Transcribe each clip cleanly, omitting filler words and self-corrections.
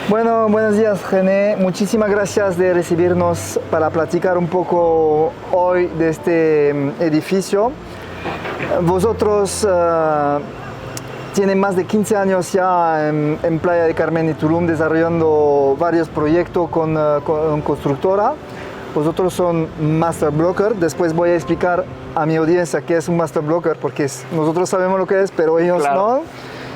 Bueno, buenos días René, muchísimas gracias de recibirnos para platicar un poco hoy de este edificio. Vosotros tienen más de 15 años ya en Playa del Carmen y Tulum desarrollando varios proyectos con constructora. Vosotros son Master Broker, después voy a explicar a mi audiencia qué es un Master Broker porque nosotros sabemos lo que es, pero ellos no.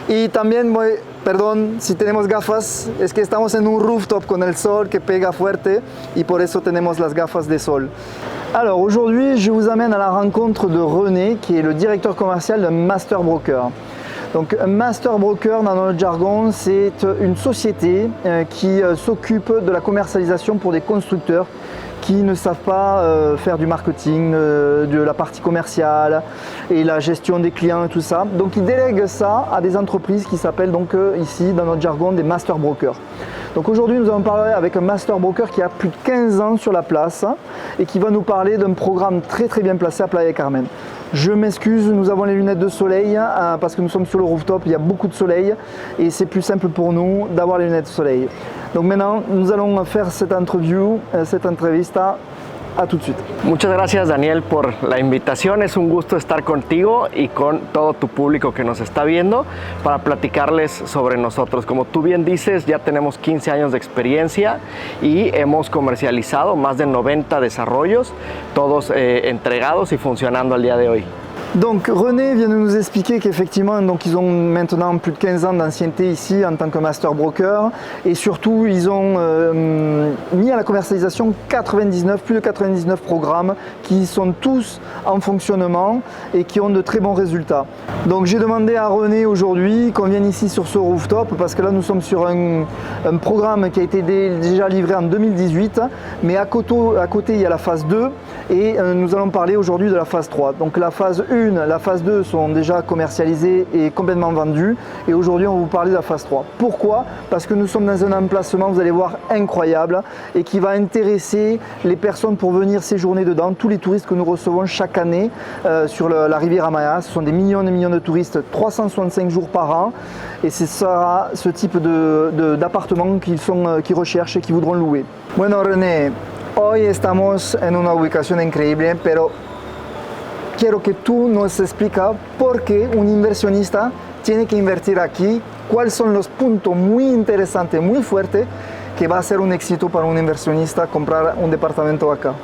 Y también perdón si tenemos gafas, es que estamos en un rooftop con el sol que pega fuerte y por eso tenemos las gafas de sol. Alors aujourd'hui, je vous amène à la rencontre de René, qui est le directeur commercial de Master Broker. Donc Master Broker, dans notre jargon, c'est une société qui s'occupe de la commercialisation pour des constructeurs qui ne savent pas faire du marketing, de la partie commerciale et la gestion des clients et tout ça. Donc ils délèguent ça à des entreprises qui s'appellent donc ici dans notre jargon des Master Brokers. Donc aujourd'hui nous allons parler avec un Master Broker qui a plus de 15 ans sur la place et qui va nous parler d'un programme très bien placé à Playa del Carmen. Je m'excuse, nous avons les lunettes de soleil parce que nous sommes sur le rooftop, il y a beaucoup de soleil et c'est plus simple pour nous d'avoir les lunettes de soleil. Donc maintenant, nous allons faire cette interview, cette entrevista. A tout de suite. Muchas gracias Daniel por la invitación, es un gusto estar contigo y con todo tu público que nos está viendo para platicarles sobre nosotros. Como tú bien dices, ya tenemos 15 años de experiencia y hemos comercializado más de 90 desarrollos, todos entregados y funcionando al día de hoy. Donc René vient de nous expliquer qu'effectivement ils ont maintenant plus de 15 ans d'ancienneté ici en tant que Master Broker et surtout ils ont mis à la commercialisation plus de 99 programmes qui sont tous en fonctionnement et qui ont de très bons résultats. Donc j'ai demandé à René aujourd'hui qu'on vienne ici sur ce rooftop parce que là nous sommes sur un programme qui a été déjà livré en 2018 mais à côté il y a la phase 2 et nous allons parler aujourd'hui de la phase 3. Donc la phase 1, la phase 2 sont déjà commercialisées et complètement vendues et aujourd'hui on va vous parler de la phase 3. Pourquoi? Parce que nous sommes dans un emplacement, vous allez voir, incroyable et qui va intéresser les personnes pour venir séjourner dedans, tous les touristes que nous recevons chaque année sur la Riviera Maya. Ce sont des millions de touristes, 365 jours par an et ce sera ce type d'appartements qu'ils recherchent et qui voudront louer. Bueno René, hoy estamos en una ubicación increíble, pero quiero que tú nos expliques por qué un inversionista tiene que invertir aquí, cuáles son los puntos muy interesantes, muy fuertes, que va a ser un éxito para un inversionista comprar un departamento acá.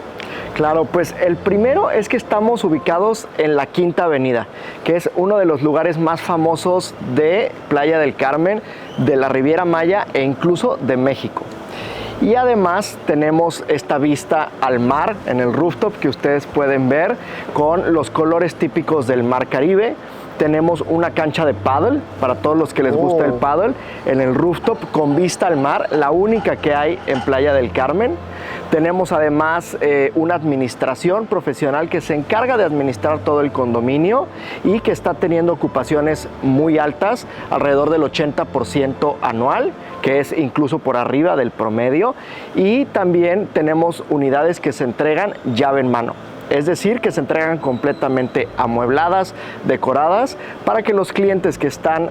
Claro, pues el primero es que estamos ubicados en la Quinta Avenida, que es uno de los lugares más famosos de Playa del Carmen, de la Riviera Maya e incluso de México. Y además tenemos esta vista al mar en el rooftop que ustedes pueden ver con los colores típicos del mar Caribe. Tenemos una cancha de paddle para todos los que les gusta el paddle en el rooftop con vista al mar, la única que hay en Playa del Carmen. Tenemos además una administración profesional que se encarga de administrar todo el condominio y que está teniendo ocupaciones muy altas, alrededor del 80% anual, que es incluso por arriba del promedio. Y también tenemos unidades que se entregan llave en mano. Es decir, que se entregan completamente amuebladas, decoradas, para que los clientes que están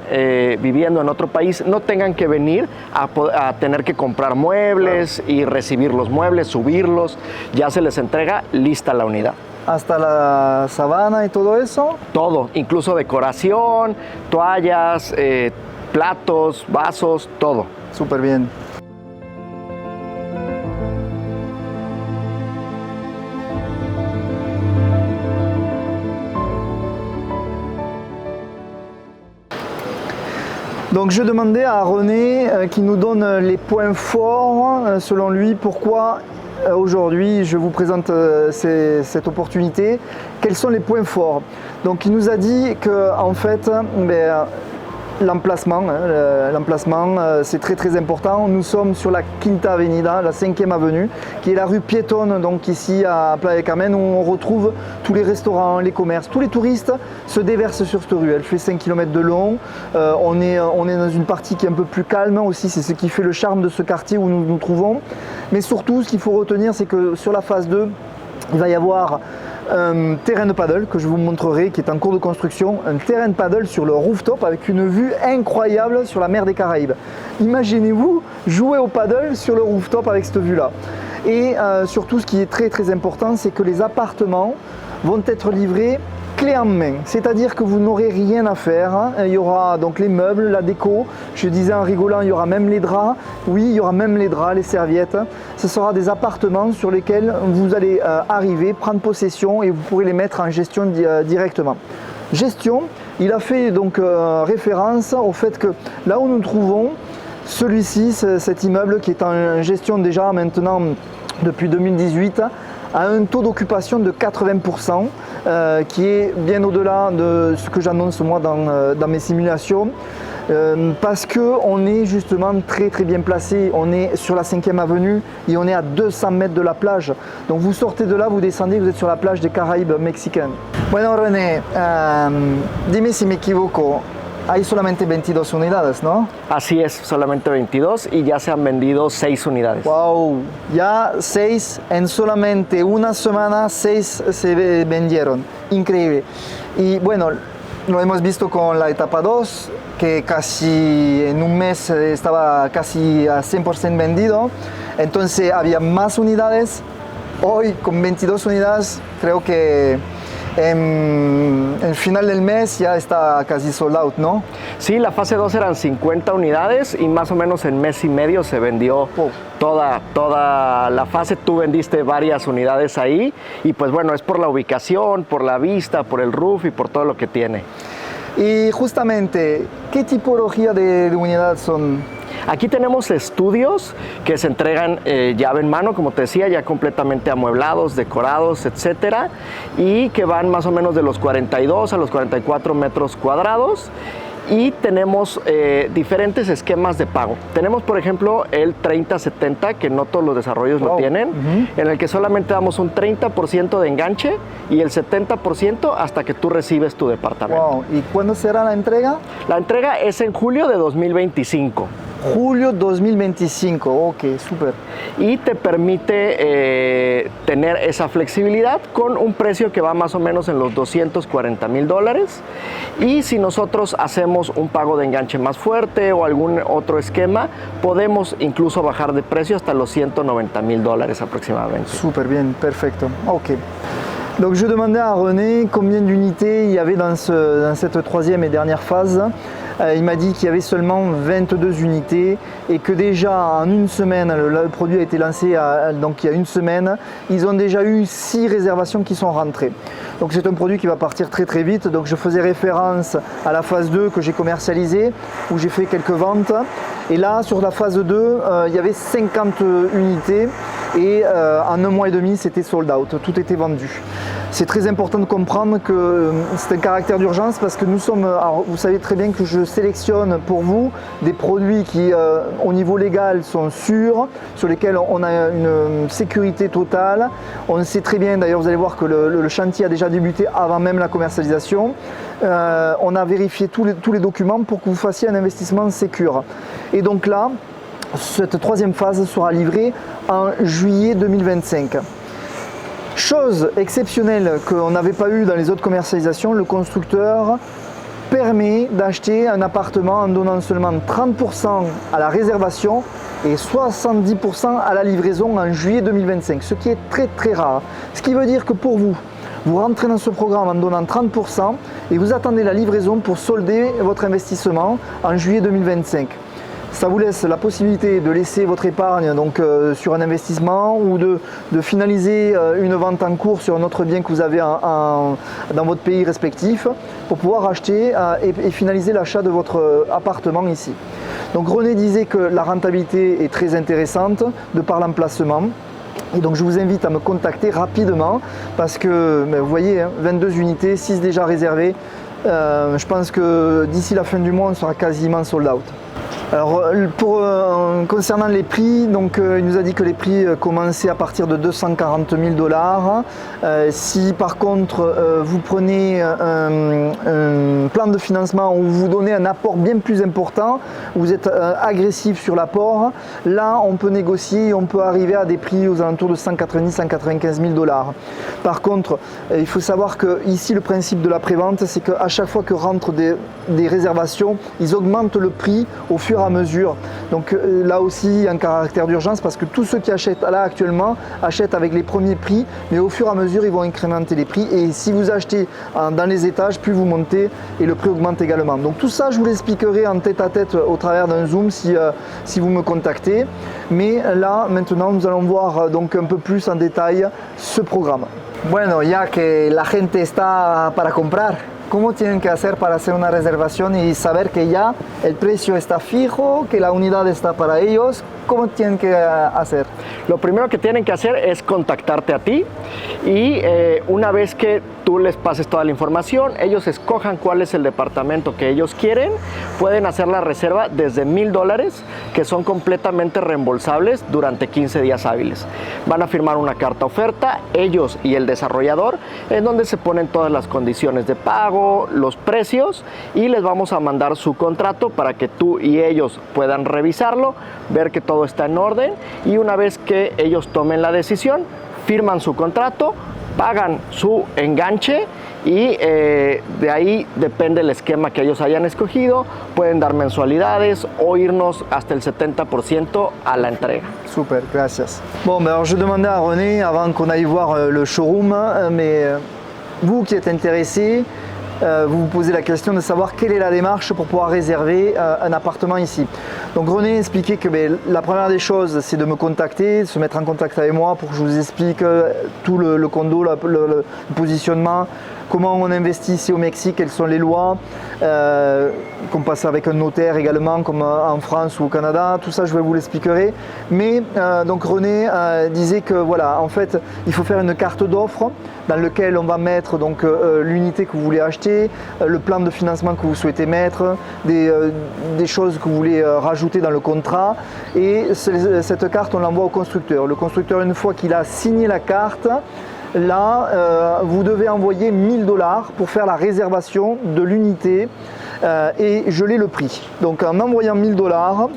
viviendo en otro país no tengan que venir a tener que comprar muebles y recibir los muebles, subirlos. Ya se les entrega lista la unidad. ¿Hasta la sabana y todo eso? Todo, incluso decoración, toallas, platos, vasos, todo. Súper bien. Donc je demandais à René qui nous donne les points forts selon lui, pourquoi aujourd'hui je vous présente cette opportunité, quels sont les points forts. Donc il nous a dit que en fait l'emplacement, c'est très important. Nous sommes sur la Quinta Avenida, la 5e avenue, qui est la rue piétonne, donc ici à Playa del Carmen, où on retrouve tous les restaurants, les commerces, tous les touristes se déversent sur cette rue. Elle fait 5 km de long. On est dans une partie qui est un peu plus calme aussi, c'est ce qui fait le charme de ce quartier où nous nous trouvons. Mais surtout, ce qu'il faut retenir, c'est que sur la phase 2, il va y avoir un terrain de paddle que je vous montrerai qui est en cours de construction, un terrain de paddle sur le rooftop avec une vue incroyable sur la mer des Caraïbes. Imaginez-vous jouer au paddle sur le rooftop avec cette vue-là. Et surtout, ce qui est très très important, c'est que les appartements vont être livrés clé en main, c'est-à-dire que vous n'aurez rien à faire, hein. Il y aura donc les meubles, la déco, je disais en rigolant, il y aura même les draps, oui, il y aura même les draps, les serviettes. Ce sera des appartements sur lesquels vous allez arriver, prendre possession et vous pourrez les mettre en gestion directement. Gestion, il a fait donc référence au fait que là où nous nous trouvons, celui-ci, cet immeuble qui est en gestion déjà maintenant depuis 2018, a un taux d'occupation de 80%, qui est bien au-delà de ce que j'annonce moi dans mes simulations, parce qu'on est justement très très bien placé. On est sur la 5e avenue et on est à 200 mètres de la plage. Donc vous sortez de là, vous descendez, vous êtes sur la plage des Caraïbes mexicaines. Bueno, René, dime si me equivoco. Hay solamente 22 unidades, ¿no? Así es, solamente 22 y ya se han vendido 6 unidades. Wow, ya 6 en solamente una semana, 6 se vendieron. Increíble. Y bueno, lo hemos visto con la etapa 2, que casi en un mes estaba casi a 100% vendido. Entonces había más unidades. Hoy con 22 unidades creo que en el final del mes ya está casi sold out, ¿no? Sí, la fase 2 eran 50 unidades y más o menos en mes y medio se vendió toda la fase. Tú vendiste varias unidades ahí y pues bueno, es por la ubicación, por la vista, por el roof y por todo lo que tiene. Y justamente, ¿qué tipología de unidades son? Aquí tenemos estudios que se entregan llave en mano, como te decía, ya completamente amueblados, decorados, etcétera, y que van más o menos de los 42 a los 44 metros cuadrados. Y tenemos diferentes esquemas de pago. Tenemos, por ejemplo, el 30-70, que no todos los desarrollos lo tienen, en el que solamente damos un 30% de enganche y el 70% hasta que tú recibes tu departamento. Wow. ¿Y cuándo será la entrega? La entrega es en julio de 2025. Julio 2025, ok, súper. Y te permite tener esa flexibilidad con un precio que va más o menos en los $240,000. Y si nosotros hacemos un pago de enganche más fuerte o algún otro esquema, podemos incluso bajar de precio hasta los $190,000 aproximadamente. Súper bien, perfecto, ok. Donc je demandais à René combien d'unités il y avait dans cette troisième et dernière phase. Il m'a dit qu'il y avait seulement 22 unités et que déjà en une semaine, le produit a été lancé donc il y a une semaine, ils ont déjà eu 6 réservations qui sont rentrées. Donc c'est un produit qui va partir très très vite. Donc je faisais référence à la phase 2 que j'ai commercialisée, où j'ai fait quelques ventes. Et là sur la phase 2, il y avait 50 unités et en un mois et demi c'était sold out, tout était vendu. C'est très important de comprendre que c'est un caractère d'urgence parce que nous sommes, alors vous savez très bien que je sélectionne pour vous des produits qui au niveau légal sont sûrs, sur lesquels on a une sécurité totale. On sait très bien, d'ailleurs vous allez voir que le chantier a déjà débuté avant même la commercialisation. On a vérifié tous les documents pour que vous fassiez un investissement sécure. Et donc là, cette troisième phase sera livrée en juillet 2025. Chose exceptionnelle qu'on n'avait pas eu dans les autres commercialisations, le constructeur permet d'acheter un appartement en donnant seulement 30% à la réservation et 70% à la livraison en juillet 2025, ce qui est très très rare. Ce qui veut dire que pour vous, vous rentrez dans ce programme en donnant 30% et vous attendez la livraison pour solder votre investissement en juillet 2025. Ça vous laisse la possibilité de laisser votre épargne donc, sur un investissement ou de finaliser une vente en cours sur un autre bien que vous avez dans votre pays respectif pour pouvoir acheter et finaliser l'achat de votre appartement ici. Donc René disait que la rentabilité est très intéressante de par l'emplacement. Et donc je vous invite à me contacter rapidement parce que vous voyez, hein, 22 unités, 6 déjà réservées. Je pense que d'ici la fin du mois, on sera quasiment sold out. Alors, concernant les prix, donc, il nous a dit que les prix commençaient à partir de 240 000 $. Si par contre vous prenez un plan de financement où vous donnez un apport bien plus important, vous êtes agressif sur l'apport, là on peut négocier et on peut arriver à des prix aux alentours de 190 195 000 $. Par contre, il faut savoir que ici le principe de la prévente, c'est qu'à chaque fois que rentrent des réservations, ils augmentent le prix au fur et à mesure. Donc là aussi, il y a un caractère d'urgence parce que tous ceux qui achètent là actuellement achètent avec les premiers prix, mais au fur et à mesure, ils vont incrémenter les prix. Et si vous achetez dans les étages, plus vous montez et le prix augmente également. Donc tout ça, je vous l'expliquerai en tête-à-tête au travers d'un Zoom si vous me contactez. Mais là, maintenant, nous allons voir donc un peu plus en détail ce programme. Bueno, ya que la gente está para comprar, ¿cómo tienen que hacer para hacer una reservación y saber que ya el precio está fijo, que la unidad está para ellos? ¿Cómo tienen que hacer? Lo primero que tienen que hacer es contactarte a ti y una vez que tú les pases toda la información, ellos escojan cuál es el departamento que ellos quieren, pueden hacer la reserva desde $1,000 que son completamente reembolsables durante 15 días hábiles. Van a firmar una carta oferta, ellos y el desarrollador, en donde se ponen todas las condiciones de pago, los precios y les vamos a mandar su contrato para que tú y ellos puedan revisarlo, ver que todo está en orden y una vez que ellos tomen la decisión, firman su contrato, pagan su enganche y de ahí depende el esquema que ellos hayan escogido, pueden dar mensualidades o irnos hasta el 70% a la entrega. Super, gracias. Bon, alors je demandais à René avant qu'on aille voir le showroom, mais vous qui êtes intéressé, vous vous posez la question de savoir quelle est la démarche pour pouvoir réserver un appartement ici. Donc René expliquait que la première des choses, c'est de me contacter, de se mettre en contact avec moi pour que je vous explique tout le condo, le positionnement, comment on investit ici au Mexique, quelles sont les lois, qu'on passe avec un notaire également comme en France ou au Canada, tout ça je vous l'expliquerai. Mais donc René disait que voilà, en fait il faut faire une carte d'offre dans laquelle on va mettre donc l'unité que vous voulez acheter, le plan de financement que vous souhaitez mettre, des choses que vous voulez rajouter dans le contrat et cette carte on l'envoie au constructeur. Le constructeur, une fois qu'il a signé la carte, là, vous devez envoyer $1,000 pour faire la réservation de l'unité et geler le prix. Donc en envoyant $1,000,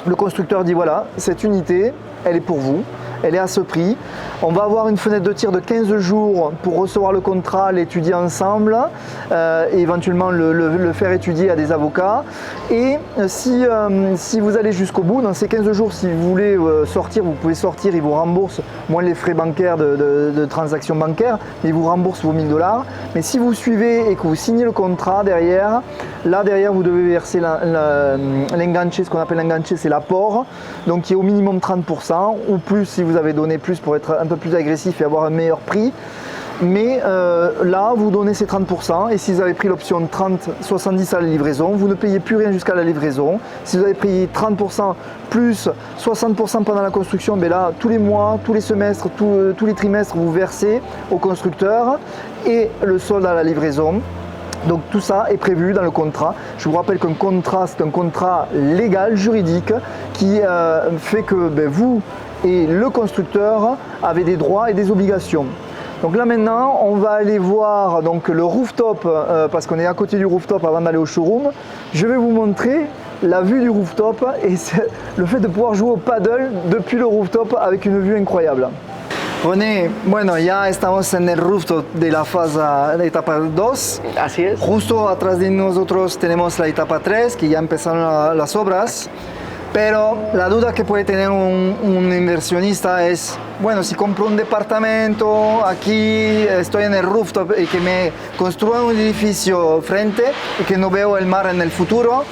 le constructeur dit voilà, cette unité, elle est pour vous. Elle est à ce prix. On va avoir une fenêtre de tir de 15 jours pour recevoir le contrat, l'étudier ensemble et éventuellement le faire étudier à des avocats. Et si vous allez jusqu'au bout, dans ces 15 jours, si vous voulez sortir, vous pouvez sortir, ils vous remboursent, moins les frais bancaires de transactions bancaires, ils vous remboursent vos $1,000. Mais si vous suivez et que vous signez le contrat derrière, là derrière vous devez verser l'enganche, ce qu'on appelle l'enganche, c'est l'apport, donc qui est au minimum 30% ou plus si vous avez donné plus pour être un peu plus agressif et avoir un meilleur prix. Mais là, vous donnez ces 30% et si vous avez pris l'option 30-70 à la livraison, vous ne payez plus rien jusqu'à la livraison. Si vous avez pris 30% plus 60% pendant la construction, ben là, tous les mois, tous les semestres, tous les trimestres, vous versez au constructeur et le solde à la livraison. Donc tout ça est prévu dans le contrat. Je vous rappelle qu'un contrat, c'est un contrat légal, juridique, qui fait que vous et le constructeur avez des droits et des obligations. Donc là maintenant, on va aller voir donc, le rooftop, parce qu'on est à côté du rooftop avant d'aller au showroom. Je vais vous montrer la vue du rooftop et le fait de pouvoir jouer au paddle depuis le rooftop avec une vue incroyable. René, bueno, ya estamos en el rooftop de la etapa 2. Así es. Justo atrás de nosotros tenemos la etapa 3, que ya empezaron las obras. Pero la duda que puede tener un inversionista es, bueno, si compro un departamento, aquí estoy en el rooftop y que me construyan un edificio frente y que no veo el mar en el futuro,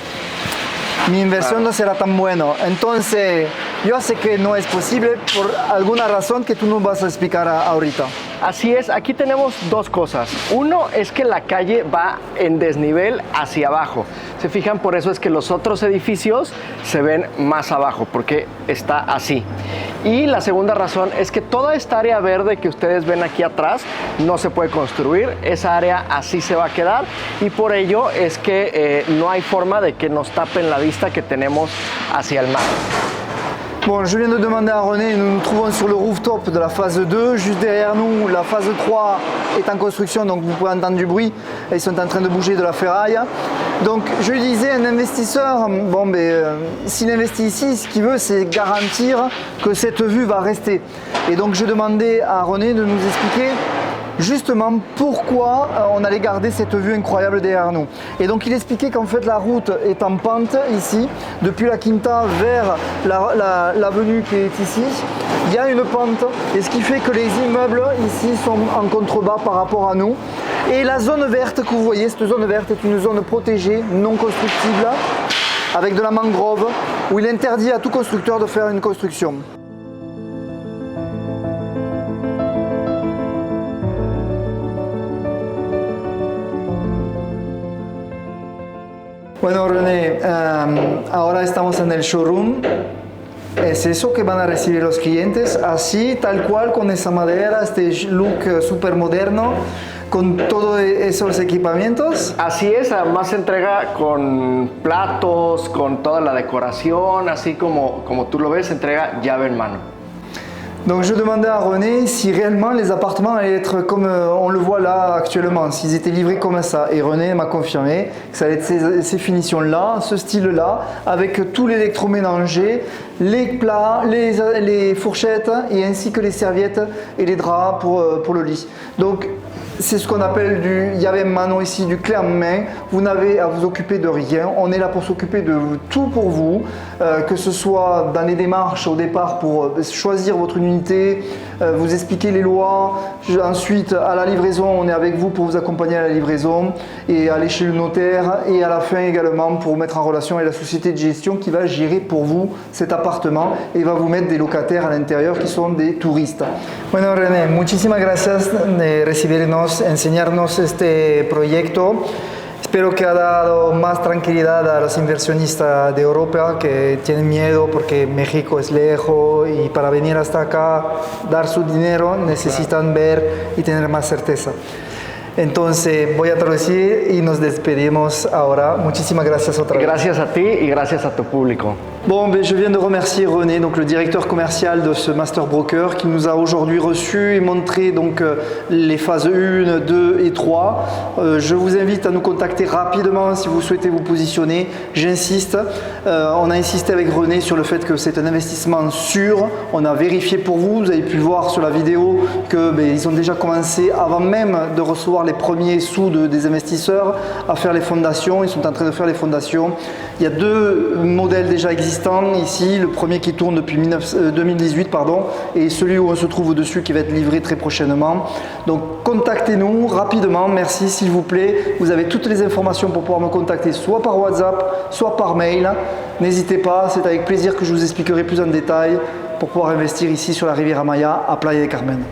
mi inversión no será tan buena. Entonces, yo sé que no es posible por alguna razón que tú nos vas a explicar ahorita. Así es, aquí tenemos dos cosas. Uno es que la calle va en desnivel hacia abajo. Se fijan, por eso es que los otros edificios se ven más abajo, porque está así. Y la segunda razón es que toda esta área verde que ustedes ven aquí atrás no se puede construir. Esa área así se va a quedar y por ello es que no hay forma de que nos tapen la vista que tenemos hacia el mar. Bon, je viens de demander à René, nous nous trouvons sur le rooftop de la phase 2. Juste derrière nous, la phase 3 est en construction, donc vous pouvez entendre du bruit. Ils sont en train de bouger de la ferraille. Donc je lui disais, un investisseur, bon, s'il investit ici, ce qu'il veut, c'est garantir que cette vue va rester. Et donc je demandais à René de nous expliquer justement pourquoi on allait garder cette vue incroyable derrière nous. Et donc il expliquait qu'en fait la route est en pente ici, depuis la Quinta vers l'avenue qui est ici, il y a une pente et ce qui fait que les immeubles ici sont en contrebas par rapport à nous. Et la zone verte que vous voyez, cette zone verte est une zone protégée, non constructible, avec de la mangrove, où il interdit à tout constructeur de faire une construction. Bueno, René, ahora estamos en el showroom. ¿Es eso que van a recibir los clientes? Así, tal cual, con esa madera, este look súper moderno, con todos esos equipamientos. Así es, además se entrega con platos, con toda la decoración, así como tú lo ves, se entrega llave en mano. Donc je demandais à René si réellement les appartements allaient être comme on le voit là actuellement, s'ils étaient livrés comme ça. Et René m'a confirmé que ça allait être ces finitions-là, ce style-là, avec tout l'électroménager, les plats, les fourchettes et ainsi que les serviettes et les draps pour le lit. Donc c'est ce qu'on appelle du llave en mano ici, du clé en main. Vous n'avez à vous occuper de rien. On est là pour s'occuper de tout pour vous, que ce soit dans les démarches au départ pour choisir votre unité, vous expliquer les lois. Ensuite, à la livraison, on est avec vous pour vous accompagner à la livraison et aller chez le notaire. Et à la fin également pour vous mettre en relation avec la société de gestion qui va gérer pour vous cet appartement et va vous mettre des locataires à l'intérieur qui sont des touristes. Bueno, René, muchísimas gracias de recibirnos, enseñarnos este proyecto. Espero que ha dado más tranquilidad a los inversionistas de Europa que tienen miedo porque México es lejos y para venir hasta acá, dar su dinero, necesitan ver y tener más certeza. Entonces voy a traducir y nos despedimos ahora. Muchísimas gracias otra vez. Gracias a ti y gracias a tu público. Bon, je viens de remercier René, donc le directeur commercial de ce Master Broker, qui nous a aujourd'hui reçus et montré donc les phases 1, 2 et 3. Je vous invite à nous contacter rapidement si vous souhaitez vous positionner. J'insiste, on a insisté avec René sur le fait que c'est un investissement sûr. On a vérifié pour vous, vous avez pu voir sur la vidéo qu'ils ont déjà commencé avant même de recevoir les premiers sous des investisseurs à faire les fondations. Ils sont en train de faire les fondations. Il y a deux modèles déjà existants ici, le premier qui tourne depuis 2018 et celui où on se trouve au-dessus qui va être livré très prochainement. Donc contactez-nous rapidement, merci s'il vous plaît. Vous avez toutes les informations pour pouvoir me contacter soit par WhatsApp, soit par mail. N'hésitez pas, c'est avec plaisir que je vous expliquerai plus en détail pour pouvoir investir ici sur la Riviera Maya à Playa del Carmen.